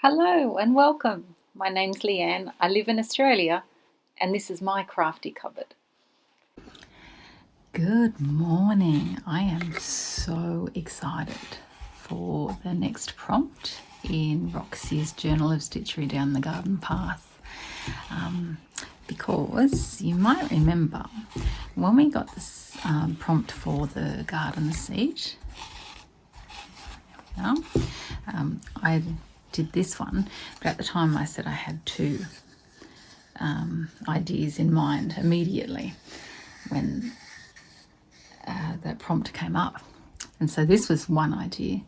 Hello and welcome. My name's Leanne. I live in Australia and this is my crafty cupboard. Good morning. I am so excited for the next prompt in Roxy's Journal of Stitchery Down the Garden Path. Because you might remember when we got this prompt for the garden seat, I did this one, but at the time I said I had two ideas in mind immediately when that prompt came up. And so this was one idea,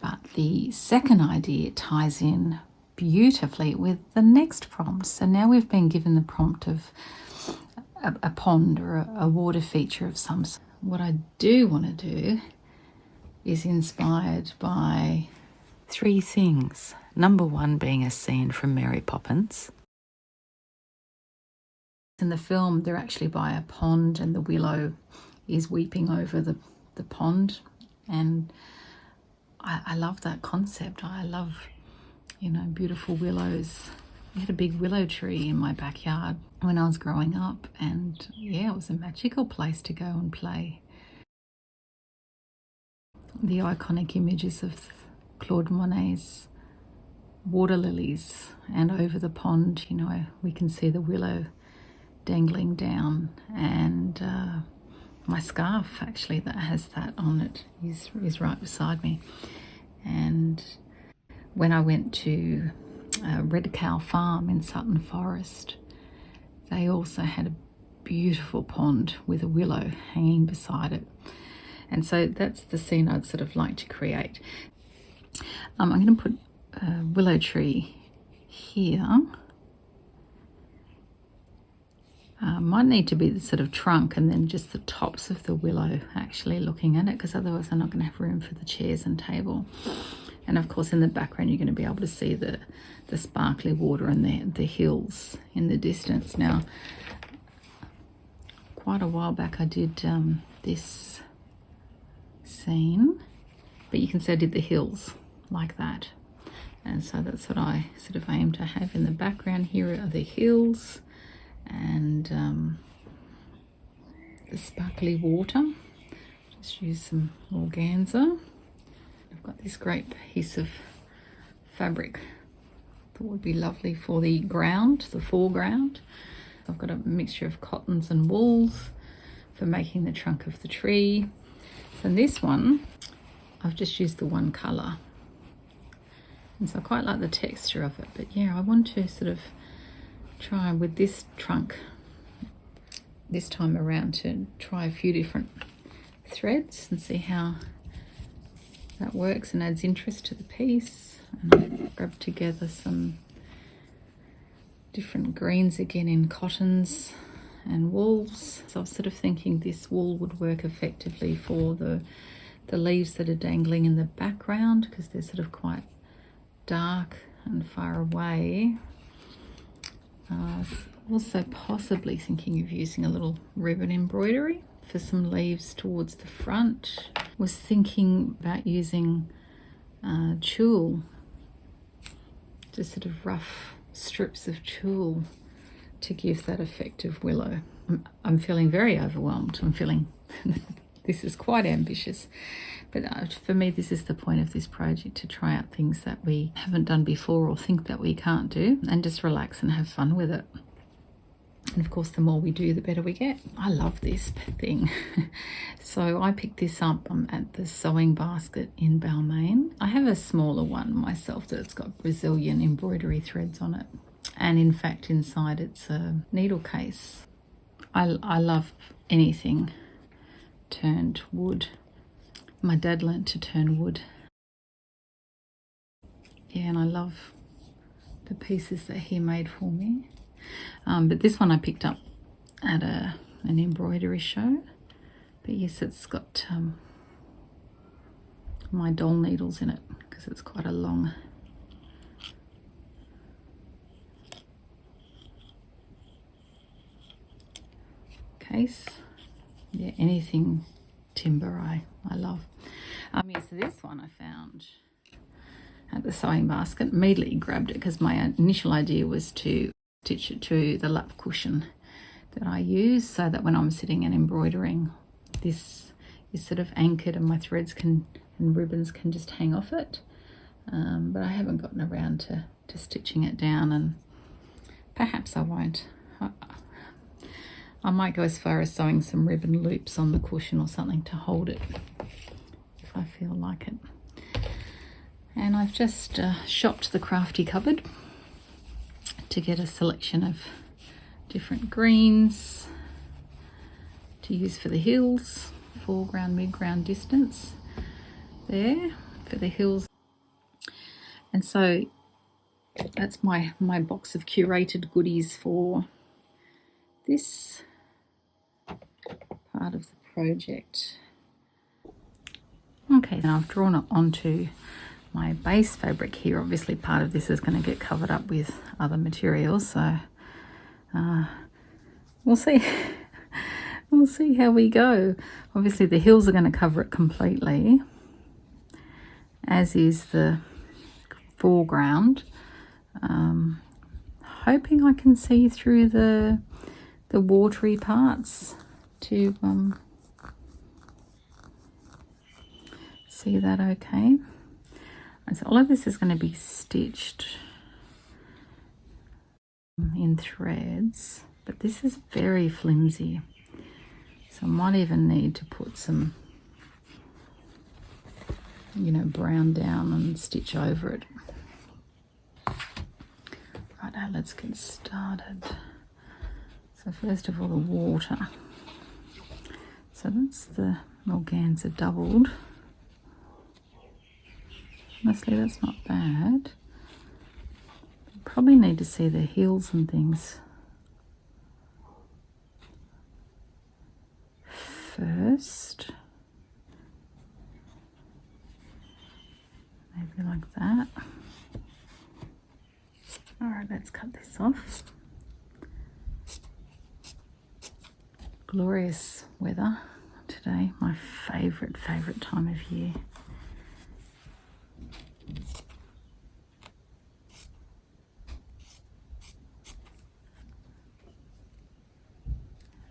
but the second idea ties in beautifully with the next prompt. So now we've been given the prompt of a pond or a water feature of some sort. What I do want to do is inspired by three things. Number one being a scene from Mary Poppins. In the film, they're actually by a pond and the willow is weeping over the pond. And I love that concept. I love, beautiful willows. I had a big willow tree in my backyard when I was growing up. And yeah, it was a magical place to go and play. The iconic images of Claude Monet's water lilies, and over the pond, we can see the willow dangling down, and my scarf actually that has that on it is right beside me. And when I went to Red Cow Farm in Sutton Forest, they also had a beautiful pond with a willow hanging beside it. And so that's the scene I'd sort of like to create. I'm going to put a willow tree here. Might need to be the sort of trunk and then just the tops of the willow actually looking at it, because otherwise I'm not going to have room for the chairs and table. And of course in the background you're going to be able to see the sparkly water and the hills in the distance. Now, quite a while back I did this scene, but you can see I did the hills like that, and so that's what I sort of aim to have in the background. Here are the hills and the sparkly water. Just use some organza. I've got this great piece of fabric that would be lovely for the ground, the foreground. I've got a mixture of cottons and wools for making the trunk of the tree. So in this one I've just used the one colour, and so I quite like the texture of it. But yeah, I want to sort of try with this trunk this time around to try a few different threads and see how that works and adds interest to the piece. And I've grabbed together some different greens again in cottons and wools. So I was sort of thinking this wool would work effectively for the leaves that are dangling in the background, because they're sort of quite dark and far away. Also possibly thinking of using a little ribbon embroidery for some leaves towards the front. Was thinking about using tulle, just sort of rough strips of tulle to give that effect of willow. I'm feeling very overwhelmed. I'm feeling this is quite ambitious, but for me this is the point of this project, to try out things that we haven't done before or think that we can't do, and just relax and have fun with it. And of course the more we do the better we get. I love this thing. So I picked this up at the sewing basket in Balmain. I have a smaller one myself that's got Brazilian embroidery threads on it, and in fact inside it's a needle case. I love anything turned wood. My dad learnt to turn wood. Yeah, and I love the pieces that he made for me. But this one I picked up at an embroidery show. But yes, it's got my doll needles in it, because it's quite a long case. Yeah, anything timber I love. So this one I found at the sewing basket. Immediately grabbed it because my initial idea was to stitch it to the lap cushion that I use, so that when I'm sitting and embroidering, this is sort of anchored and my threads and ribbons can just hang off it. But I haven't gotten around to stitching it down, and perhaps I won't. I might go as far as sewing some ribbon loops on the cushion or something to hold it if I feel like it. And I've just shopped the crafty cupboard to get a selection of different greens to use for the hills, foreground, midground distance there for the hills. And so that's my box of curated goodies for this part of the project. Okay, now I've drawn it onto my base fabric here. Obviously part of this is going to get covered up with other materials, so we'll see. We'll see how we go. Obviously the hills are going to cover it completely, as is the foreground. Hoping I can see through the watery parts to see that okay. And so all of this is going to be stitched in threads, but this is very flimsy, so I might even need to put some, you know, brown down and stitch over it. Right, now let's get started. So first of all, the water. So that's the organza doubled. Honestly, that's not bad. Probably need to see the heels and things first. Maybe like that. All right, let's cut this off. Glorious weather today, my favourite time of year.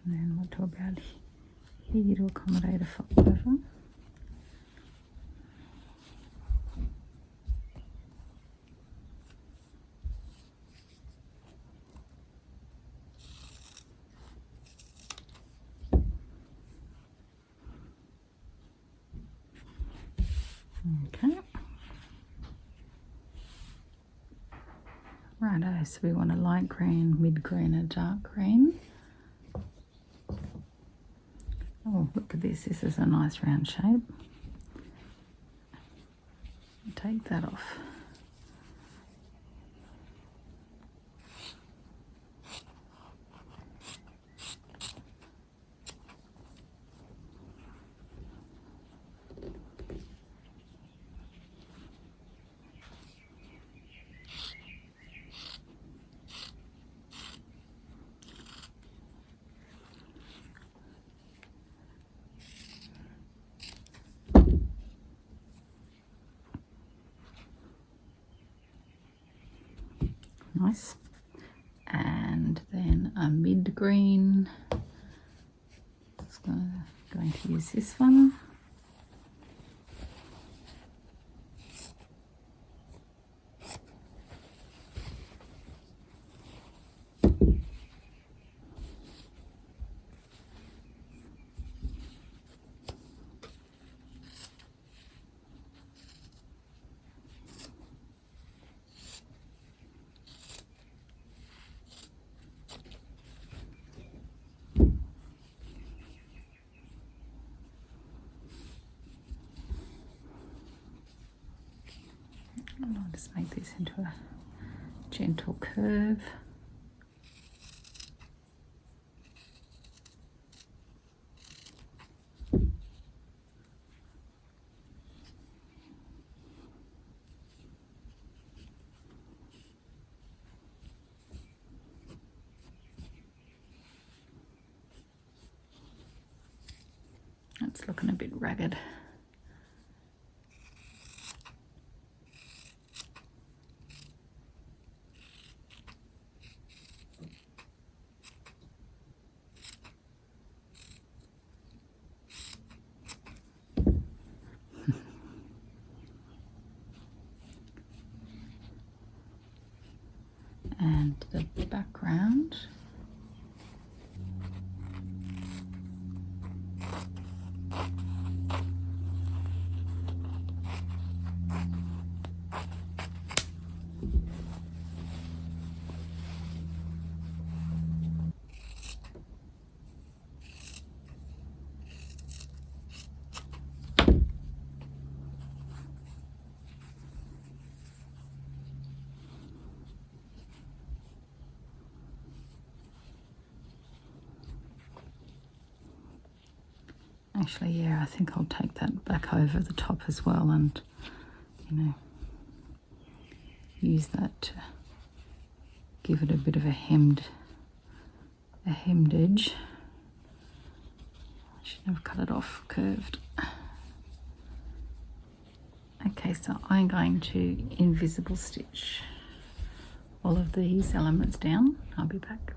And then we'll talk about here to accommodate a fold over. Okay. Righto, so we want a light green, mid green, and dark green. Oh, look at this. This is a nice round shape. Take that off. Nice. And then a mid green. Just going to use this one. And I'll just make this into a gentle curve. It's looking a bit ragged. And the background. Actually, yeah, I think I'll take that back over the top as well and, you know, use that to give it a bit of a hemmed edge. I should have cut it off curved. Okay, so I'm going to invisible stitch all of these elements down. I'll be back.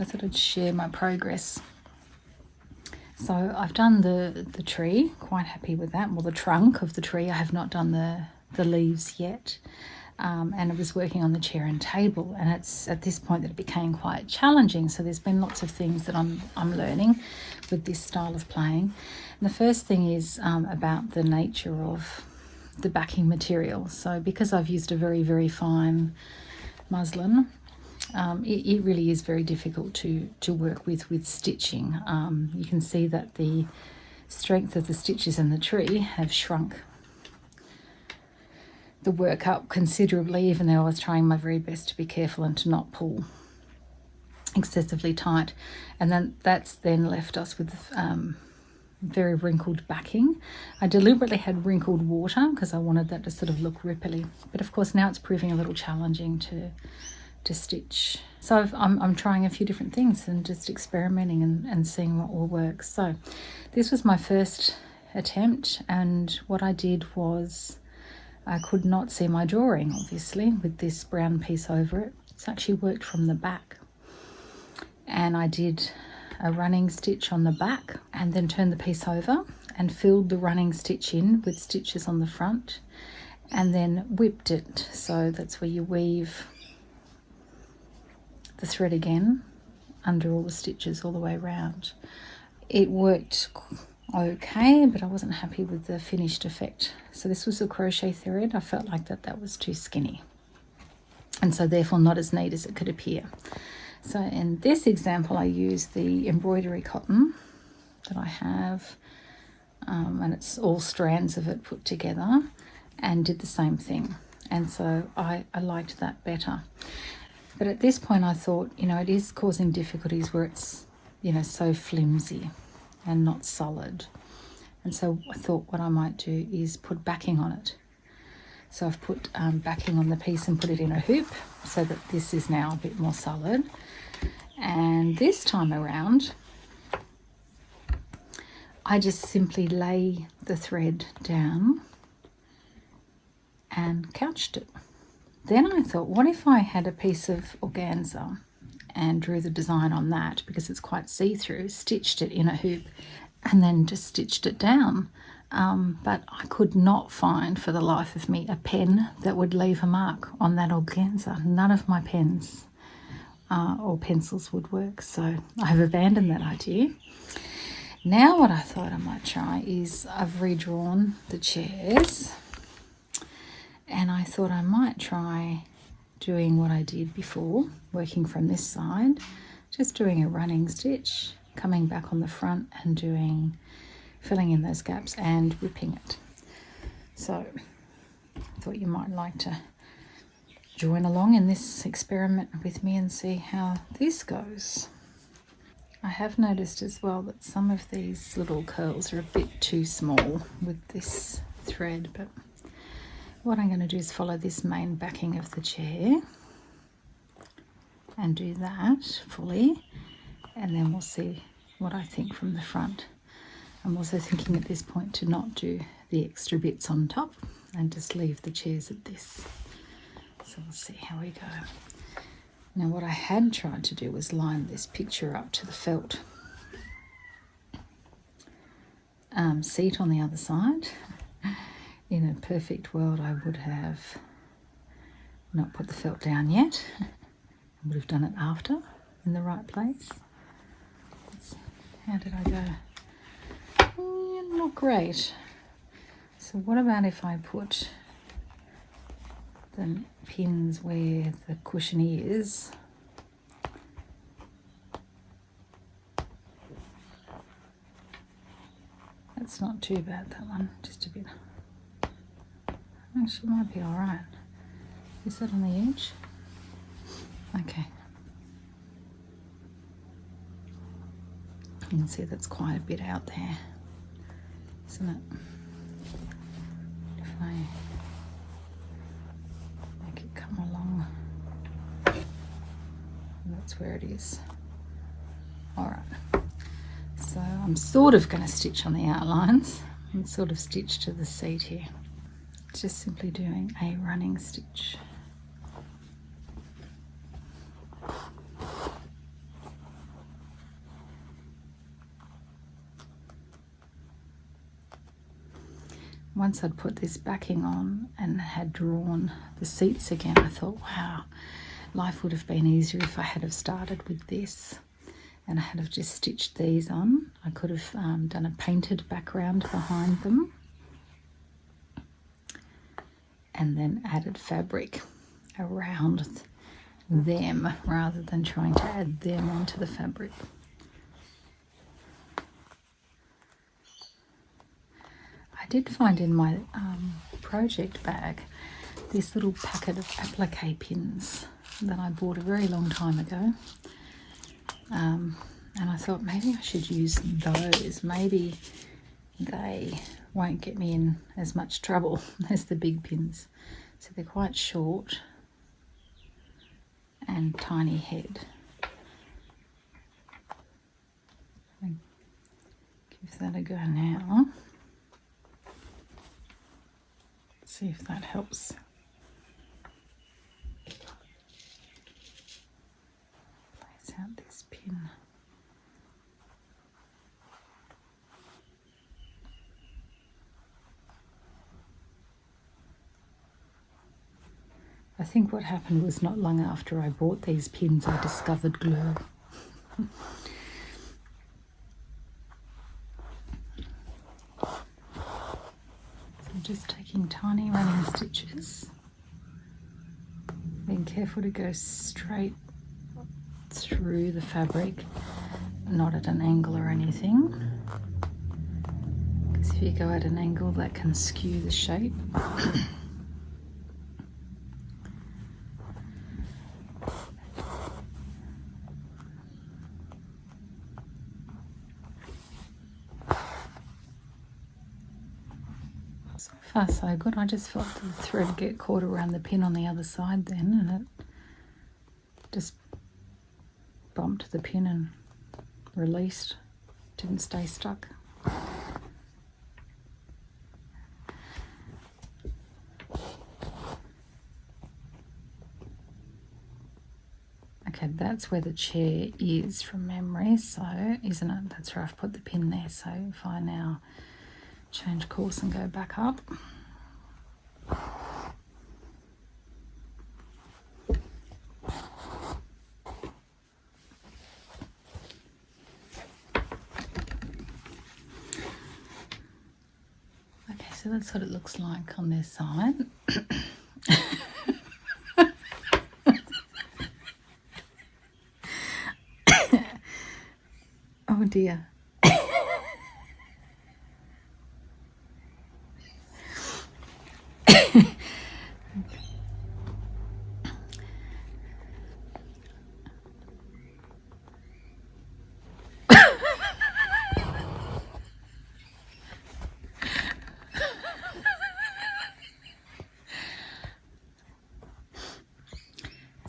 I thought I'd share my progress. So I've done the tree, quite happy with that. Well, the trunk of the tree, I have not done the leaves yet. And I was working on the chair and table, and it's at this point that it became quite challenging. So there's been lots of things that I'm learning with this style of playing. And the first thing is about the nature of the backing material. So because I've used a very, very fine muslin, it really is very difficult to work with stitching. You can see that the strength of the stitches in the tree have shrunk the work up considerably, even though I was trying my very best to be careful and to not pull excessively tight. And then that's then left us with very wrinkled backing. I deliberately had wrinkled water because I wanted that to sort of look ripply, but of course now it's proving a little challenging to stitch. So I'm trying a few different things and just experimenting and seeing what will work. So this was my first attempt, and what I did was I could not see my drawing, obviously, with this brown piece over it. It's actually worked from the back. And I did a running stitch on the back and then turned the piece over and filled the running stitch in with stitches on the front and then whipped it. So that's where you weave the thread again under all the stitches all the way around. It worked okay, but I wasn't happy with the finished effect. So this was a crochet thread. I felt like that was too skinny, and so therefore not as neat as it could appear. So in this example I used the embroidery cotton that I have, and it's all strands of it put together, and did the same thing, and so I liked that better. But at this point I thought, it is causing difficulties where it's so flimsy and not solid. And so I thought what I might do is put backing on it. So I've put backing on the piece and put it in a hoop so that this is now a bit more solid. And this time around, I just simply lay the thread down and couched it. Then I thought, what if I had a piece of organza and drew the design on that, because it's quite see-through, stitched it in a hoop and then just stitched it down. But I could not find for the life of me a pen that would leave a mark on that organza. None of my pens or pencils would work, so I have abandoned that idea. Now what I thought I might try is I've redrawn the chairs, and I thought I might try doing what I did before, working from this side, just doing a running stitch, coming back on the front and filling in those gaps and whipping it. So I thought you might like to join along in this experiment with me and see how this goes. I have noticed as well that some of these little curls are a bit too small with this thread, but what I'm going to do is follow this main backing of the chair and do that fully, and then we'll see what I think from the front. I'm also thinking at this point to not do the extra bits on top and just leave the chairs at this. So we'll see how we go. Now what I had tried to do was line this picture up to the felt seat on the other side. In a perfect world I would have not put the felt down yet. I would have done it after in the right place. How did I go? Not great. So what about if I put the pins where the cushion is? That's not too bad, that one, just a bit. Actually might be all right. Is that on the edge? Okay. You can see that's quite a bit out there, isn't it? If I make it come along, that's where it is. All right. So I'm sort of going to stitch on the outlines and sort of stitch to the seat here. Just simply doing a running stitch. once I'd put this backing on and had drawn the seats again, I thought, wow, life would have been easier if I had have started with this and I had have just stitched these on. I could have done a painted background behind them and then added fabric around them rather than trying to add them onto the fabric. I did find in my project bag this little packet of applique pins that I bought a very long time ago, and I thought maybe I should use those. Maybe they won't get me in as much trouble as the big pins. So they're quite short and tiny head. I'll give that a go now. See if that helps. Place out this pin. I think what happened was not long after I bought these pins, I discovered glue. I'm just taking tiny running stitches, being careful to go straight through the fabric, not at an angle or anything, because if you go at an angle that can skew the shape. So far so good. I just felt the thread get caught around the pin on the other side then, and it just bumped the pin and released, didn't stay stuck. Okay, that's where the chair is from memory, so isn't it? That's where I've put the pin there. So if I now change course and go back up. Okay, so that's what it looks like on this side. Oh dear.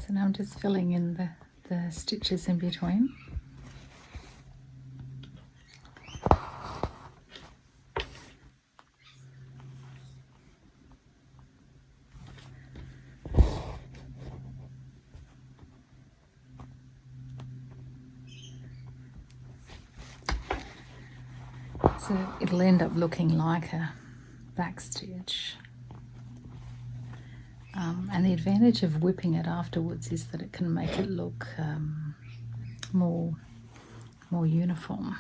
So now I'm just filling in the stitches in between. So it'll end up looking like a back stitch. And the advantage of whipping it afterwards is that it can make it look more uniform.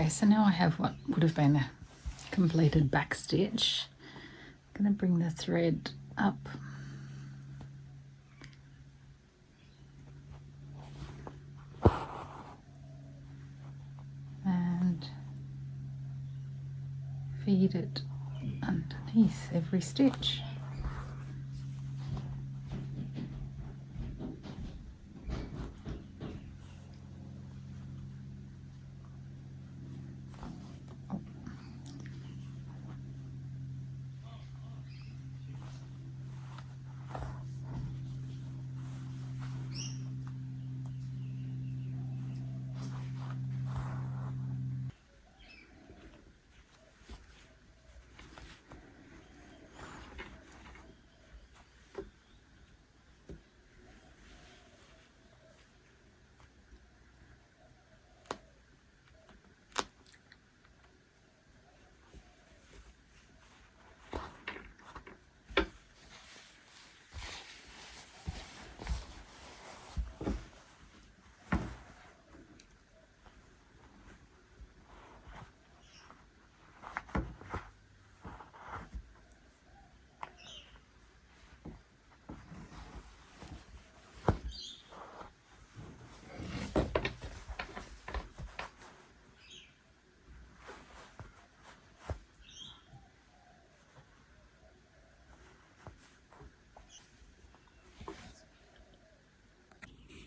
Okay, so now I have what would have been a completed back stitch. I'm going to bring the thread up and feed it underneath every stitch.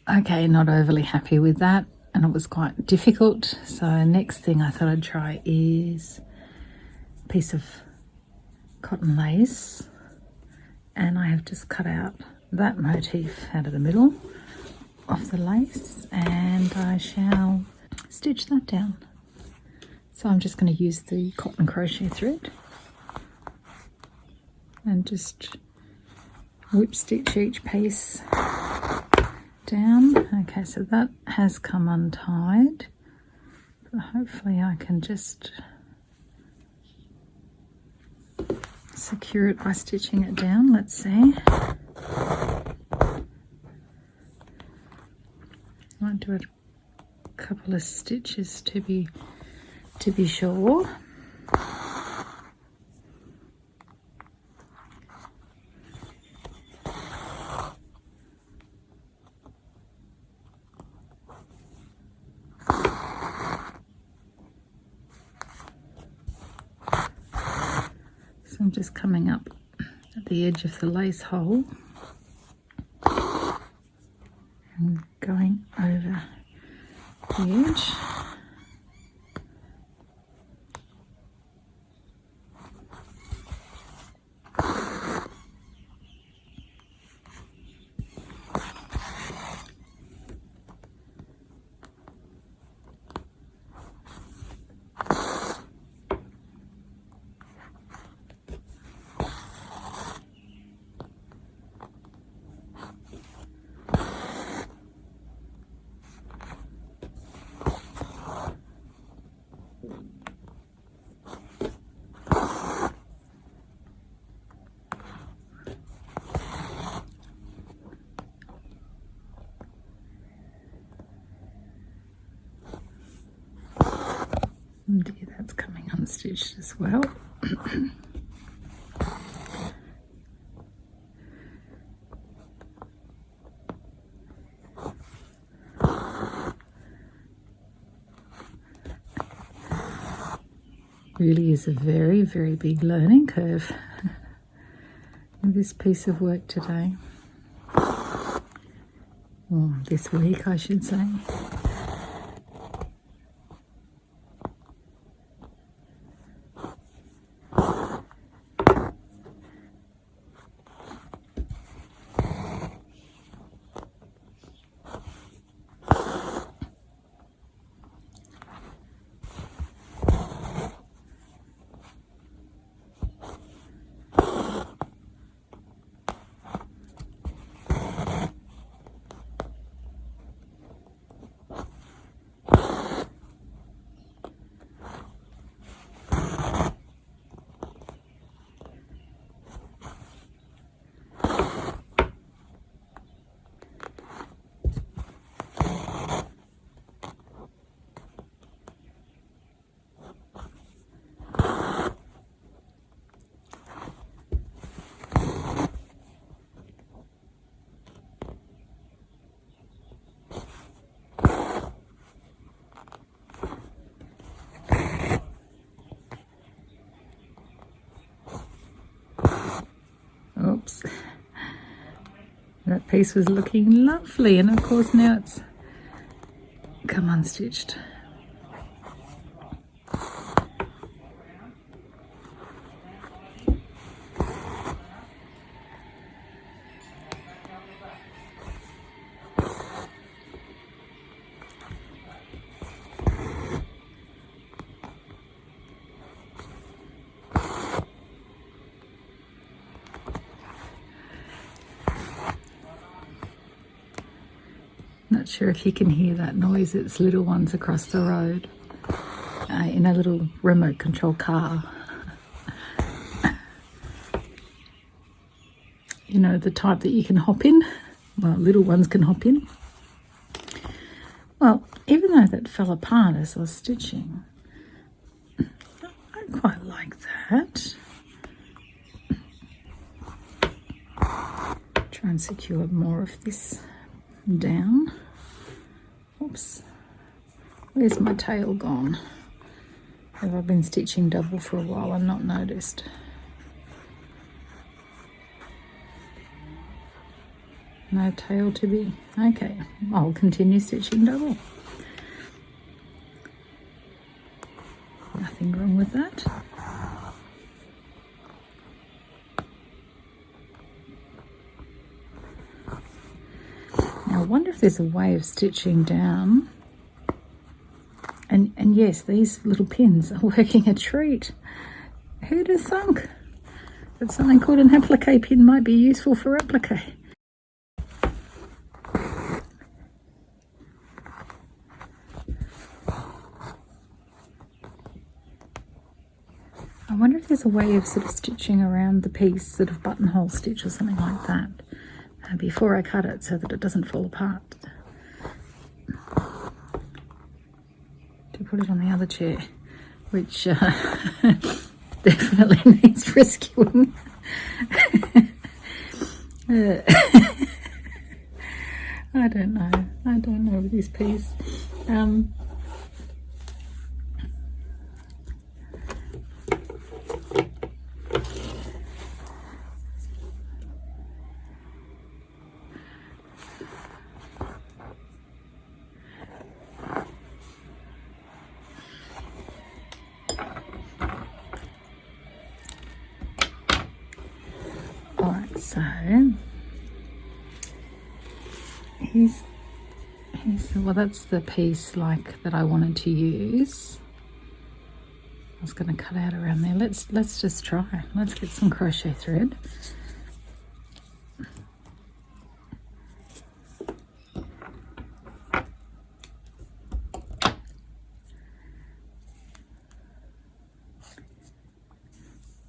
Okay, not overly happy with that, and it was quite difficult. So next thing I thought I'd try is a piece of cotton lace, and I have just cut out that motif out of the middle of the lace, and I shall stitch that down. So I'm just going to use the cotton crochet thread and just whip stitch each piece down. Okay, so that has come untied, but hopefully I can just secure it by stitching it down. Let's see. Might do a couple of stitches to be sure. So I'm just coming up at the edge of the lace hole and going over the edge. And that's coming unstitched as well. Really is a very, very big learning curve in this piece of work today. Or this week, I should say. That piece was looking lovely, and of course now it's come unstitched. Not sure if you can hear that noise. It's little ones across the road in a little remote control car. You know, the type that you can hop in. Well, little ones can hop in. Well, even though that fell apart as I was stitching, I quite like that. Try and secure more of this down. Oops, where's my tail gone? Have I been stitching double for a while and not noticed? No tail to be, okay, I'll continue stitching double. Nothing wrong with that. Now I wonder if there's a way of stitching down. And yes, these little pins are working a treat. Who'd have thunk that something called an applique pin might be useful for applique? I wonder if there's a way of sort of stitching around the piece, sort of buttonhole stitch or something like that, before I cut it so that it doesn't fall apart. To put it on the other chair, which definitely needs rescuing. I don't know with this piece. So here's well, that's the piece like that I wanted to use. I was going to cut out around there. Let's just try. Let's get some crochet thread.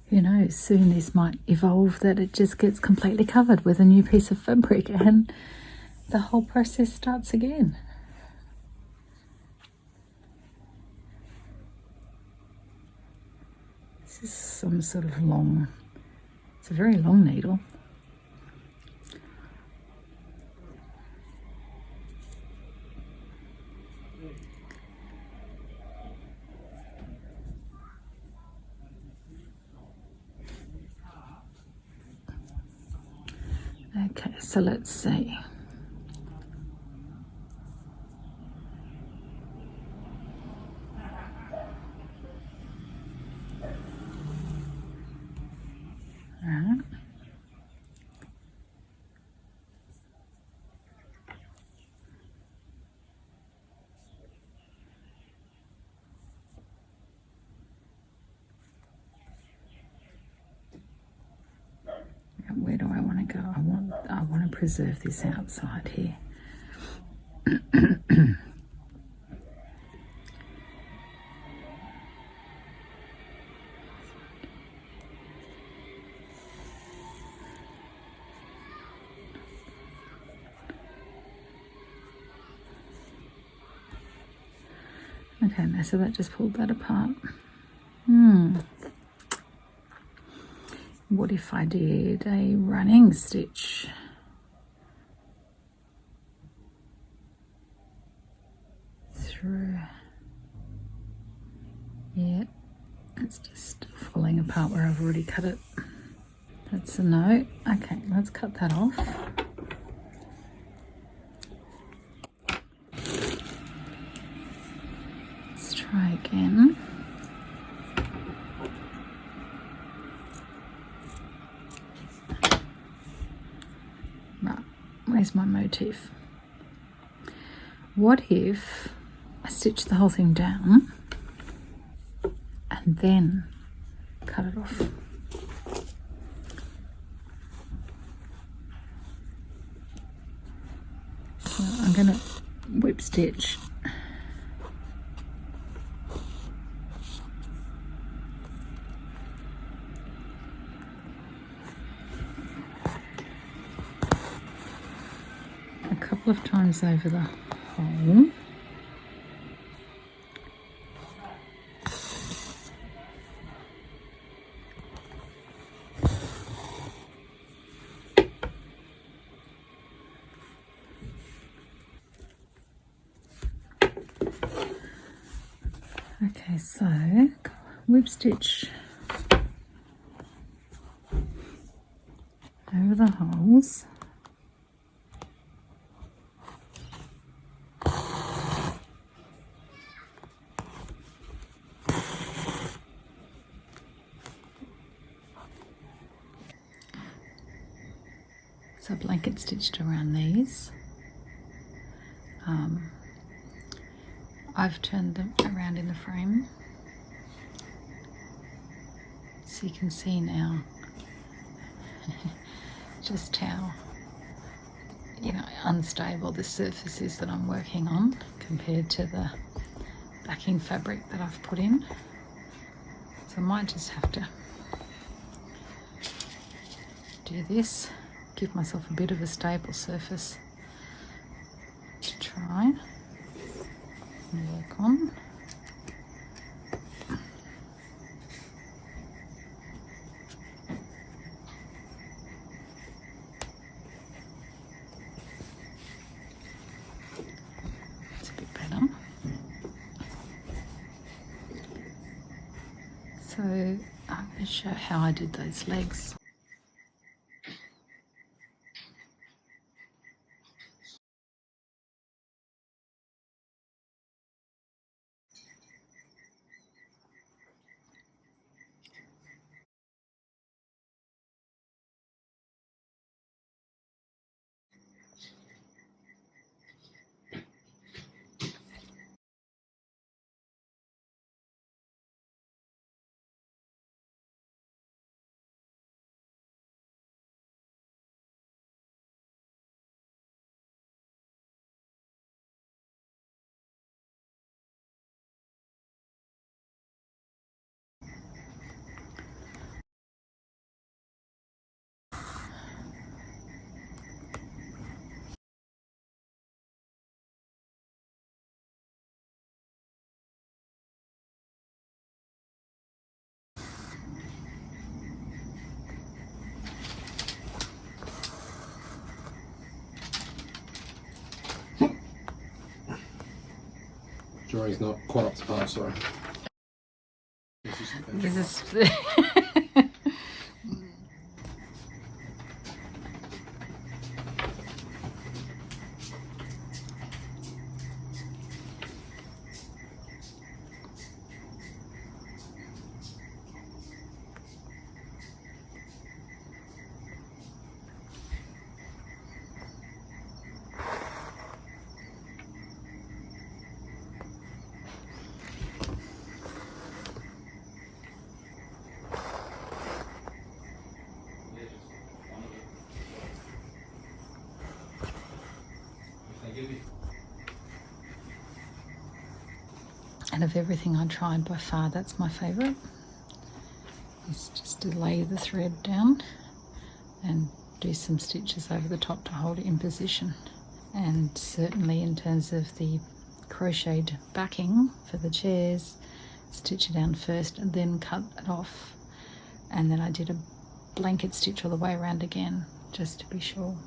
Who knows, soon this might evolve that it just gets completely covered with a new piece of fabric and the whole process starts again. This is some sort of long, it's a very long needle. Okay, so let's see. All right. Where do I want to go? I want to preserve this outside here. Okay, now so that just pulled that apart. What if I did a running stitch? Through. Yeah, it's just falling apart where I've already cut it. That's a no. Okay, let's cut that off. again. Right, where's my motif? What if I stitch the whole thing down and then cut it off? So I'm going to whip stitch. A couple of times over the hole. Okay, so whip stitch over the holes. So blanket stitched around these. I've turned them around in the frame so you can see now just how unstable this surface is that I'm working on compared to the backing fabric that I've put in. So I might just have to do this, give myself a bit of a stable surface to try and work on. It's a bit better. So I'm going to show how I did those legs. Jory's not quite up to par, sorry. This is and of everything I tried, by far that's my favourite. Is just to lay the thread down and do some stitches over the top to hold it in position. And certainly in terms of the crocheted backing for the chairs, stitch it down first and then cut it off, and then I did a blanket stitch all the way around again just to be sure.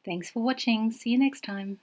Thanks for watching. See you next time.